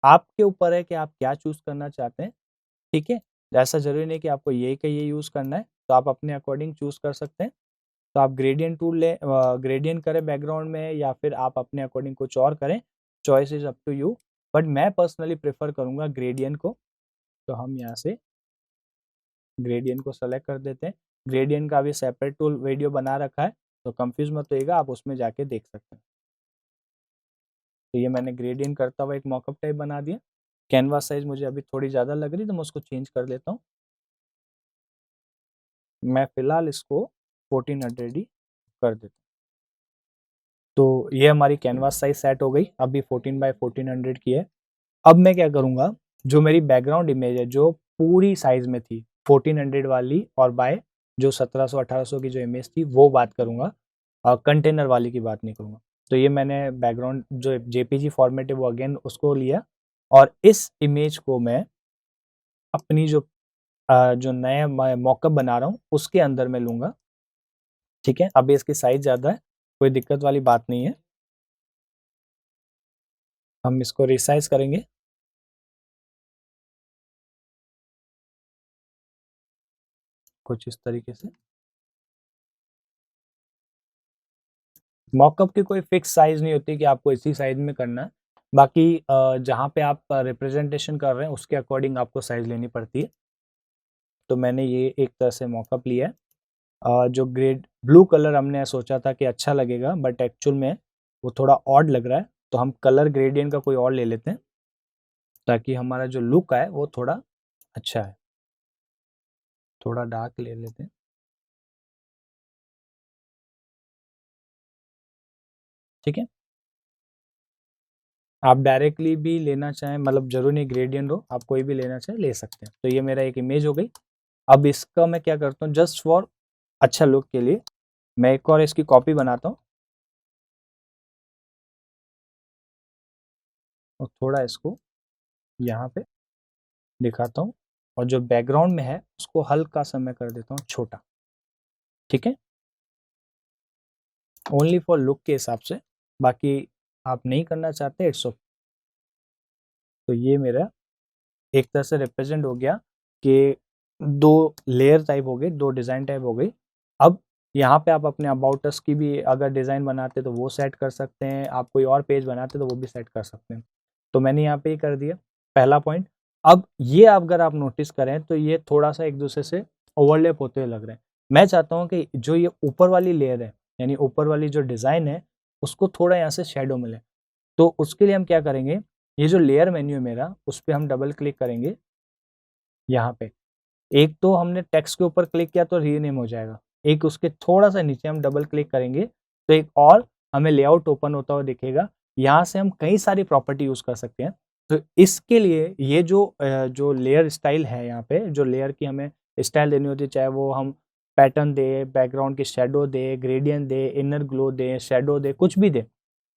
आपके ऊपर है कि आप क्या चूज़ करना चाहते हैं, ठीक है? ऐसा ज़रूरी नहीं कि आपको यही का ये यूज़ करना है, तो आप अपने अकॉर्डिंग चूज़ कर सकते हैं। तो आप ग्रेडिएंट टूल लें, ग्रेडिएंट करें बैकग्राउंड में, या फिर आप अपने अकॉर्डिंग कुछ और करें, choice is up to you. But मैं पर्सनली प्रेफ़र करूँगा ग्रेडिएंट को, तो हम यहाँ से ग्रेडिएंट को सेलेक्ट कर देते हैं। ग्रेडिएंट का भी सेपरेट टूल वीडियो बना रखा है, तो कन्फ्यूज़ मत होइएगा, आप उसमें जाके देख सकते हैं। तो ये मैंने ग्रेडिएंट करता हुआ एक मॉकअप टाइप बना दिया। कैनवास साइज़ मुझे अभी थोड़ी ज़्यादा लग रही है, तो मैं उसको चेंज कर लेता हूँ। मैं फ़िलहाल इसको 1400 ही कर देता हूँ। तो ये हमारी कैनवास साइज़ सेट हो गई, अभी 14 बाय 1400 की है। अब मैं क्या करूँगा, जो मेरी बैकग्राउंड इमेज है, जो पूरी साइज़ में थी, 1400 वाली और बाय जो 1700-1800 की जो इमेज थी, वो बात करूँगा। कंटेनर वाली की बात नहीं करूँगा। तो ये मैंने बैकग्राउंड जो जेपीजी फॉर्मेट है, वो अगेन उसको लिया और इस इमेज को मैं अपनी जो जो नया मैं मॉकअप बना रहा हूँ, उसके अंदर मैं लूँगा, ठीक है? अभी इसकी साइज़ ज़्यादा है, कोई दिक्कत वाली बात नहीं है। हम इसको रिसाइज़ करेंगे। कुछ इस तरीके से। मॉकअप की कोई फिक्स साइज़ नहीं होती कि आपको इसी साइज़ में करना है। बाकी जहाँ पे आप रिप्रेजेंटेशन कर रहे हैं उसके अकॉर्डिंग आपको साइज लेनी पड़ती है। तो मैंने ये एक तरह से मॉकअप लिया है। जो ग्रेड ब्लू कलर हमने सोचा था कि अच्छा लगेगा, बट एक्चुअल में वो थोड़ा ऑड लग रहा है, तो हम कलर ग्रेडियंट का कोई और ले लेते हैं ताकि हमारा जो लुक है वो थोड़ा अच्छा है। थोड़ा डार्क ले लेते हैं, ठीक है। आप डायरेक्टली भी लेना चाहें, मतलब जरूर नहीं ग्रेडियंट हो, आप कोई भी लेना चाहें ले सकते हैं। तो ये मेरा एक इमेज हो गई। अब इसका मैं क्या करता हूँ, जस्ट फॉर अच्छा लुक के लिए मैं एक और इसकी कॉपी बनाता हूँ और थोड़ा इसको यहाँ पे दिखाता हूँ, और जो बैकग्राउंड में है उसको हल्का सा मैं कर देता हूँ छोटा, ठीक है। ओनली फॉर लुक के हिसाब से, बाकी आप नहीं करना चाहते इट्स ओके। तो ये मेरा एक तरह से रिप्रेजेंट हो गया कि दो लेयर टाइप हो गए, दो डिज़ाइन टाइप हो गई। अब यहाँ पे आप अपने अबाउट अस की भी अगर डिज़ाइन बनाते तो वो सेट कर सकते हैं, आप कोई और पेज बनाते तो वो भी सेट कर सकते हैं। तो मैंने यहाँ पे ही कर दिया पहला पॉइंट। अब ये अगर आप नोटिस करें तो ये थोड़ा सा एक दूसरे से ओवरलैप होते हुए लग रहे हैं। मैं चाहता हूँ कि जो ये ऊपर वाली लेयर है, यानी ऊपर वाली जो डिज़ाइन है, उसको थोड़ा यहाँ से शेडो मिले। तो उसके लिए हम क्या करेंगे, ये जो लेयर मेन्यू है मेरा, उस पर हम डबल क्लिक करेंगे। यहाँ पे एक तो हमने टेक्स्ट के ऊपर क्लिक किया तो रीनेम हो जाएगा, एक उसके थोड़ा सा नीचे हम डबल क्लिक करेंगे तो एक और हमें लेआउट ओपन होता हुआ दिखेगा। यहाँ से हम कई सारी प्रॉपर्टी यूज कर सकते हैं। तो इसके लिए ये जो लेयर स्टाइल है, यहाँ पे जो लेयर की हमें स्टाइल देनी होती है, चाहे वो हम पैटर्न दे, बैकग्राउंड की शेडो दे, ग्रेडियंट दे, इनर ग्लो दे, शेडो दे, कुछ भी दे,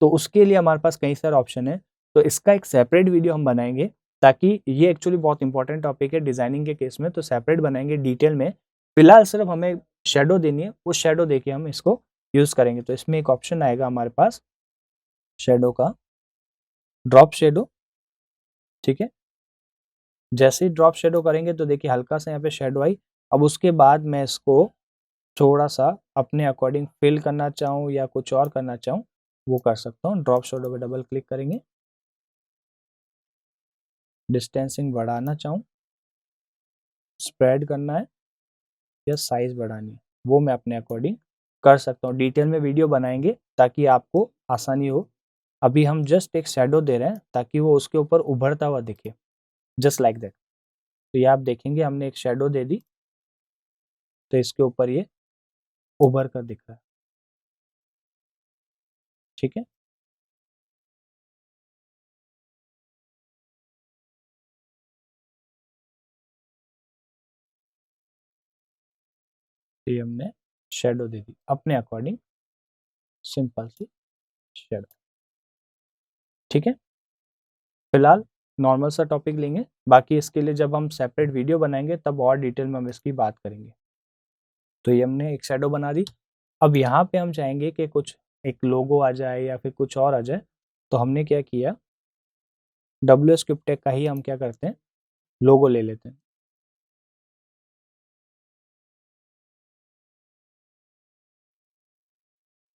तो उसके लिए हमारे पास कई सारे ऑप्शन है। तो इसका एक सेपरेट वीडियो हम बनाएंगे, ताकि ये एक्चुअली बहुत इंपॉर्टेंट टॉपिक है डिजाइनिंग के केस में, तो सेपरेट बनाएंगे डिटेल में। फिलहाल सिर्फ हमें शेडो देनी है, उस शेडो देके हम इसको यूज करेंगे। तो इसमें एक ऑप्शन आएगा हमारे पास शेडो का, ड्रॉप शेडो, ठीक है। जैसे ही ड्रॉप शेडो करेंगे तो देखिए हल्का सा यहाँ पे शेडो आई। अब उसके बाद मैं इसको थोड़ा सा अपने अकॉर्डिंग फिल करना चाहूँ या कुछ और करना चाहूँ, वो कर सकता हूँ। ड्रॉप शेडो पे डबल क्लिक करेंगे, डिस्टेंसिंग बढ़ाना चाहूँ, स्प्रेड करना है या साइज बढ़ानी है, वो मैं अपने अकॉर्डिंग कर सकता हूँ। डिटेल में वीडियो बनाएंगे ताकि आपको आसानी हो। अभी हम जस्ट एक शेडो दे रहे हैं ताकि वो उसके ऊपर उभरता हुआ दिखे, जस्ट लाइक दैट। तो ये आप देखेंगे हमने एक शेडो दे दी तो इसके ऊपर ये उभर कर दिख रहा है, ठीक है। तो ये हमने शेडो दे दी अपने अकॉर्डिंग, सिंपल सी शेडो, ठीक है। फिलहाल नॉर्मल सा टॉपिक लेंगे, बाकी इसके लिए जब हम सेपरेट वीडियो बनाएंगे तब और डिटेल में हम इसकी बात करेंगे। तो ये हमने एक शेडो बना दी। अब यहाँ पे हम चाहेंगे कि कुछ एक लोगो आ जाए या फिर कुछ और आ जाए, तो हमने क्या किया, डब्ल्यू स्क्रिप्ट टेक का ही हम क्या करते हैं, लोगो ले लेते हैं,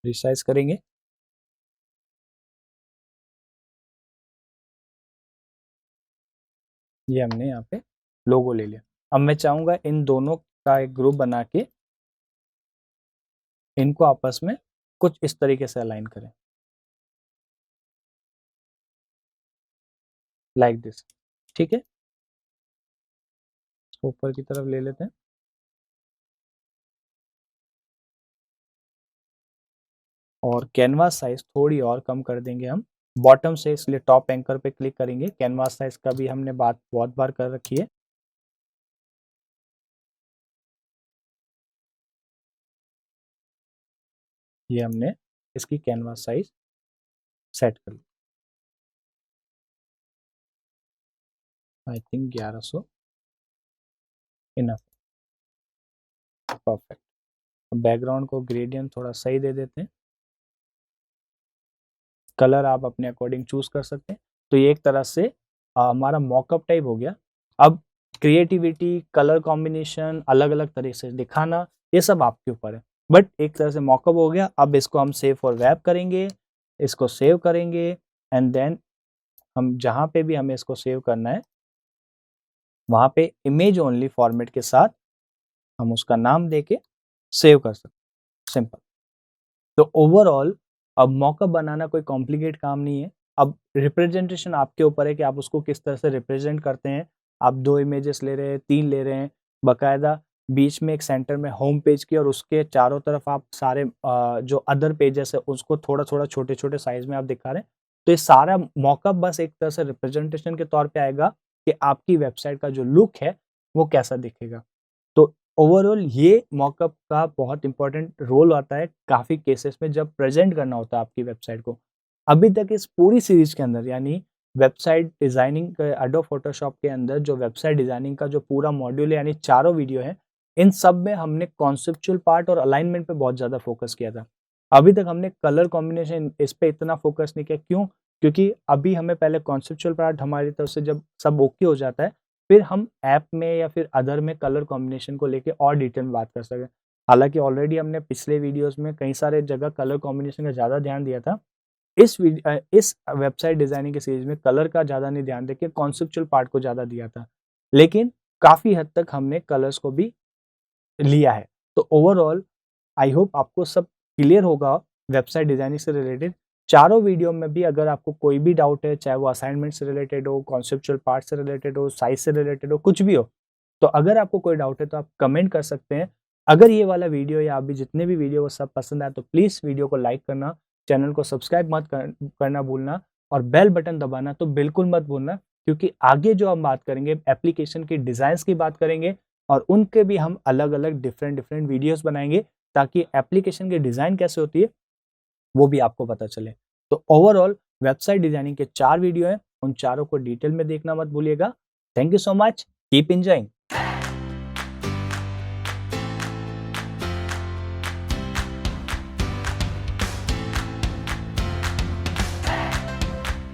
रिसाइज करेंगे। ये हमने यहाँ पे लोगो ले लिया। अब मैं चाहूंगा इन दोनों का एक ग्रुप बना के इनको आपस में कुछ इस तरीके से अलाइन करें, लाइक दिस, ठीक है। ऊपर की तरफ ले लेते हैं और कैनवास साइज थोड़ी और कम कर देंगे हम बॉटम से, इसलिए टॉप एंकर पे क्लिक करेंगे। कैनवास साइज का भी हमने बात बहुत बार कर रखी है। ये हमने इसकी कैनवास साइज सेट कर ली, I think 1100 enough, perfect. Background को ग्रेडियंट थोड़ा सही दे देते हैं, कलर आप अपने अकॉर्डिंग चूज कर सकते हैं। तो ये एक तरह से हमारा मॉकअप टाइप हो गया। अब क्रिएटिविटी, कलर कॉम्बिनेशन, अलग अलग तरीके से दिखाना, ये सब आपके ऊपर है, बट एक तरह से मॉकअप हो गया। अब इसको हम सेव फॉर वेब करेंगे, इसको सेव करेंगे एंड देन हम जहाँ पे भी हमें इसको सेव करना है वहाँ पे इमेज ओनली फॉर्मेट के साथ हम उसका नाम देके सेव कर सकते हैं, सिंपल। तो ओवरऑल अब मॉकअप बनाना कोई कॉम्प्लिकेट काम नहीं है। अब रिप्रेजेंटेशन आपके ऊपर है कि आप उसको किस तरह से रिप्रेजेंट करते हैं। आप 2 इमेजेस ले रहे हैं, 3 ले रहे हैं, बाकायदा बीच में एक सेंटर में होम पेज की और उसके चारों तरफ आप सारे जो अदर पेजेस है उसको थोड़ा-थोड़ा छोटे-छोटे साइज़ में आप दिखा रहे हैं। तो ये सारा मॉकअप बस एक तरह से रिप्रेजेंटेशन के तौर पे आएगा कि आपकी वेबसाइट का जो लुक है वो कैसा दिखेगा। तो ओवरऑल ये मॉकअप का बहुत इंपॉर्टेंट रोल आता है काफ़ी केसेस में जब प्रेज़ेंट करना होता है आपकी वेबसाइट को। अभी तक इस पूरी सीरीज़ के अंदर यानी वेबसाइट डिज़ाइनिंग एडोब फ़ोटोशॉप के अंदर जो वेबसाइट डिज़ाइनिंग का जो पूरा मॉड्यूल है यानी चारों वीडियो हैं, इन सब में हमने कॉन्सेप्चुअल पार्ट और अलाइनमेंट पे बहुत ज़्यादा फ़ोकस किया था। अभी तक हमने कलर कॉम्बिनेशन इस पे इतना फ़ोकस नहीं किया, क्यों? क्योंकि अभी हमें पहले कॉन्सेप्चुअल पार्ट हमारी तरफ से जब सब ओके हो जाता है, फिर हम ऐप में या फिर अदर में कलर कॉम्बिनेशन को लेके और डिटेल में बात कर सकते हैं। हालाँकि ऑलरेडी हमने पिछले वीडियोज़ में कई सारे जगह कलर कॉम्बिनेशन का ज़्यादा ध्यान दिया था। इस वेबसाइट डिज़ाइनिंग की सीरीज़ में कलर का ज़्यादा नहीं ध्यान देके कॉन्सेप्चुअल पार्ट को ज़्यादा दिया था। लेकिन काफ़ी हद तक हमने कलर्स को भी लिया है। तो ओवरऑल आई होप आपको सब क्लियर होगा वेबसाइट डिज़ाइनिंग से रिलेटेड। चारों वीडियो में भी अगर आपको कोई भी डाउट है, चाहे वो असाइनमेंट से रिलेटेड हो, कॉन्सेप्चुअल पार्ट से रिलेटेड हो, साइज़ से रिलेटेड हो, कुछ भी हो, तो अगर आपको कोई डाउट है तो आप कमेंट कर सकते हैं। अगर ये वाला वीडियो या अभी जितने भी वीडियो वो सब पसंद आए तो प्लीज़ वीडियो को लाइक करना, चैनल को सब्सक्राइब मत करना भूलना और बेल बटन दबाना तो बिल्कुल मत भूलना, क्योंकि आगे जो हम बात करेंगे एप्लीकेशन की डिज़ाइन्स की बात करेंगे और उनके भी हम अलग-अलग डिफरेंट वीडियोज़ बनाएँगे ताकि एप्लीकेशन की डिज़ाइन कैसे होती है वो भी आपको पता चले। तो ओवरऑल वेबसाइट डिज़ाइनिंग के 4 वीडियो हैं, उन चारों को डिटेल में देखना मत भूलिएगा। Thank you so much, keep enjoying.